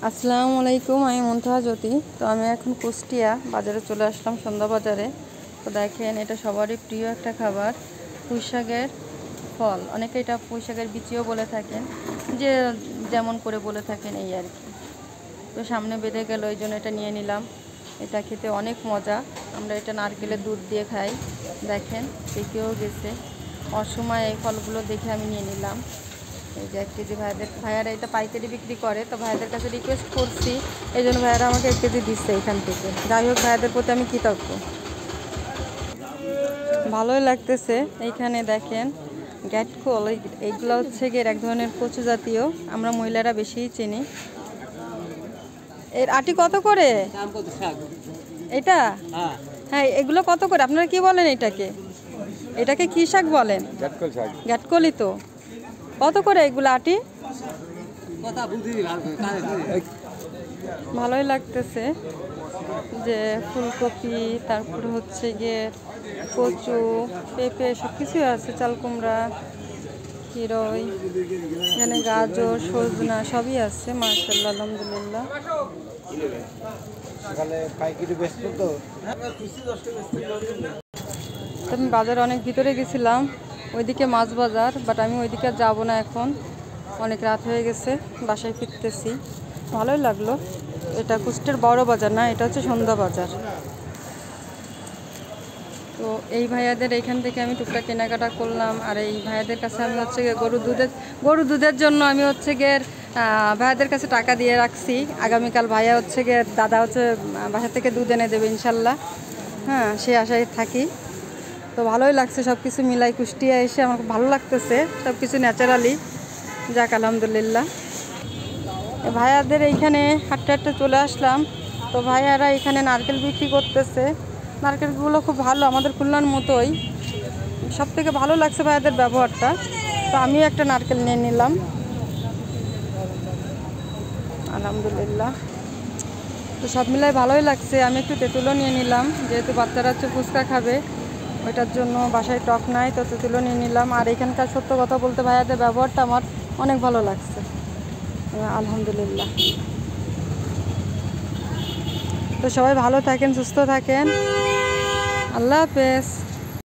আসসালামু আলাইকুম, আমি মুনতাহা জ্যোতি। তো আমি এখন কুষ্টিয়া বাজারে চলে আসলাম, সন্ধ্যা বাজারে। তো দেখেন, এটা সবারই প্রিয় একটা খাবার, পুঁইশাকের ফল। অনেকে এটা পুঁইশাকের বিচিও বলে থাকেন, যে যেমন করে বলে থাকেন এই আর কি। তো সামনে বেঁধে গেল, এই জন্য এটা নিয়ে নিলাম। এটা খেতে অনেক মজা। আমরা এটা নারকেলের দুধ দিয়ে খাই। দেখেন, পেকেও গেছে। অসময়ে এই ফলগুলো দেখে আমি নিয়ে নিলাম। এই যে 1 কেজি ভাইয়ারা এটা পাইকারি বিক্রি করে, তো ভাইয়াদের কাছে রিকোয়েস্ট করছি, এই জন্য ভাইয়ারা আমাকে 1 কেজি দিচ্ছে এখান থেকে। যাই হোক, ভাইয়াদের প্রতি আমি কৃতজ্ঞ। ভালোই লাগতেছে। এইখানে দেখেন গ্যাটকল, এইগুলো হচ্ছে গিয়ে এক ধরনের কচু জাতীয়, আমরা মহিলারা বেশিই চিনি। এর আটি কত করে? এটা হ্যাঁ, এগুলো কত করে? আপনারা কি বলেন এটাকে? এটাকে কি শাক বলেন? গ্যাটকলই তো। কত করে এগুলো আটি? ভালোই লাগতেছে। যে ফুলকপি, তারপরে হচ্ছে গিয়ে কচু, পেঁপে, সব কিছুই আছে, চাল কুমড়া, হিরোই, এখানে গাজর, সজনা সবই আছে। মাশাআল্লাহ, আলহামদুলিল্লাহ। আমি বাজারে অনেক ভিতরে গেছিলাম, ওইদিকে মাছ বাজার, বাট আমি ওইদিকে আর যাবো না এখন, অনেক রাত হয়ে গেছে, বাসায় ফিরতেছি। ভালোই লাগলো। এটা কুষ্টিয়ার বড় বাজার না, এটা হচ্ছে সন্ধ্যা বাজার। তো এই ভাইয়াদের এইখান থেকে আমি টুকটাক কেনাকাটা করলাম। আর এই ভাইয়াদের কাছে আমি হচ্ছে গিয়ে গরু দুধের জন্য আমি হচ্ছে গিয়ে ভাইয়াদের কাছে টাকা দিয়ে রাখছি। আগামীকাল ভাইয়া হচ্ছে গিয়ে দাদা হচ্ছে বাসা থেকে দুধ এনে দেবে ইনশাল্লাহ। হ্যাঁ, সে আশায় থাকি। তো ভালোই লাগছে, সব কিছু মিলাই কুষ্টিয়া এসে আমার খুব ভালো লাগতেছে, সব কিছু ন্যাচারালি। যাক, আলহামদুলিল্লাহ। ভাইয়াদের এইখানে হাঁটতে হাঁটতে চলে আসলাম। তো ভাইয়ারা এখানে নারকেল বিক্রি করতেছে। নারকেলগুলো খুব ভালো, আমাদের খুলনার মতোই। সব থেকে ভালো লাগছে ভাইয়াদের ব্যবহারটা। তো আমিও একটা নারকেল নিয়ে নিলাম, আলহামদুলিল্লাহ। তো সব মিলাই ভালোই লাগছে। আমি একটু তেঁতুলও নিয়ে নিলাম, যেহেতু বাচ্চারা হচ্ছে ফুচকা খাবে, ওইটার জন্য বাসায় টক নাই, তো তেঁতুলও নিয়ে নিলাম। আর এখানকার সত্য কথা বলতে ভাইয়াদের ব্যবহারটা আমার অনেক ভালো লাগছে, আলহামদুলিল্লাহ। তো সবাই ভালো থাকেন, সুস্থ থাকেন। আল্লাহ হাফেজ।